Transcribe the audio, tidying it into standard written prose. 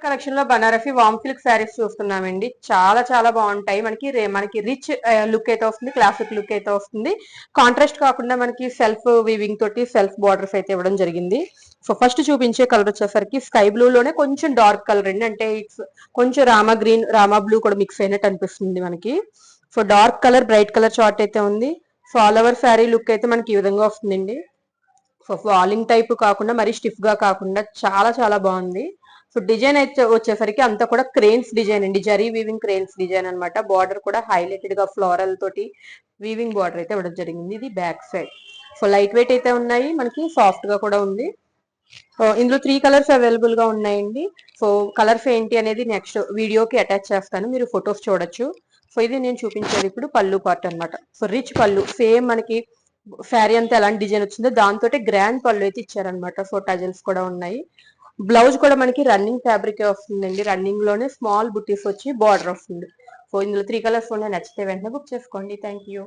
Collection లో బనారసి వామ్ silk saris చూస్తున్నామండి. చాలా చాలా బాగుంటాయి. మనకి రిచ్ లుక్ అయితే వస్తుంది, క్లాసిక్ లుక్ అయితే వస్తుంది. కాంట్రాస్ట్ కాకుండా మనకి సెల్ఫ్ వీవింగ్ తోటి సెల్ఫ్ బార్డర్స్ అయితే ఇవ్వడం జరిగింది. సో ఫస్ట్ చూపించే కలర్ వచ్చేసరికి స్కై బ్లూ లోనే కొంచెం డార్క్ కలర్ అండి. అంటే కొంచెం రామా గ్రీన్, రామా బ్లూ కూడా మిక్స్ అయినట్టు అనిపిస్తుంది మనకి. So dark colour, bright colour chart అయితే ఉంది. So all over sari look అయితే మనకి ఈ విధంగా వస్తుందండి. సో ఫాలింగ్ టైప్ కాకుండా మరీ స్టిఫ్ గా కాకుండా చాలా చాలా బాగుంది. సో డిజైన్ అయితే వచ్చేసరికి అంతా కూడా క్రేన్స్ డిజైన్ అండి, జరీ వీవింగ్ క్రేన్స్ డిజైన్ అనమాట. బార్డర్ కూడా హైలైటెడ్ గా ఫ్లోరల్ తోటి వీవింగ్ బార్డర్ అయితే ఇవ్వడం జరిగింది. ఇది back side. So light weight అయితే ఉన్నాయి, మనకి సాఫ్ట్ గా కూడా ఉంది. ఇందులో 3 కలర్స్ అవైలబుల్ గా ఉన్నాయండి. సో కలర్స్ ఏంటి అనేది నెక్స్ట్ వీడియోకి అటాచ్ చేస్తాను, మీరు ఫొటోస్ చూడొచ్చు. సో ఇది నేను చూపించేది ఇప్పుడు పళ్ళు పార్ట్ అనమాట. సో రిచ్ పళ్ళు, సేమ్ మనకి శారీ అంతా ఎలాంటి డిజైన్ వచ్చిందో దాంతో గ్రాండ్ పళ్ళు అయితే ఇచ్చారనమాట. సో టజల్స్ కూడా ఉన్నాయి. బ్లౌజ్ కూడా మనకి రన్నింగ్ ఫ్యాబ్రిక్ వస్తుందండి. రన్నింగ్ లోనే స్మాల్ బుట్టీస్ వచ్చి బార్డర్ వస్తుంది. సో ఇందులో 3 కలర్స్ ఉన్నాయి. నచ్చితే వెంటనే బుక్ చేసుకోండి. Thank you.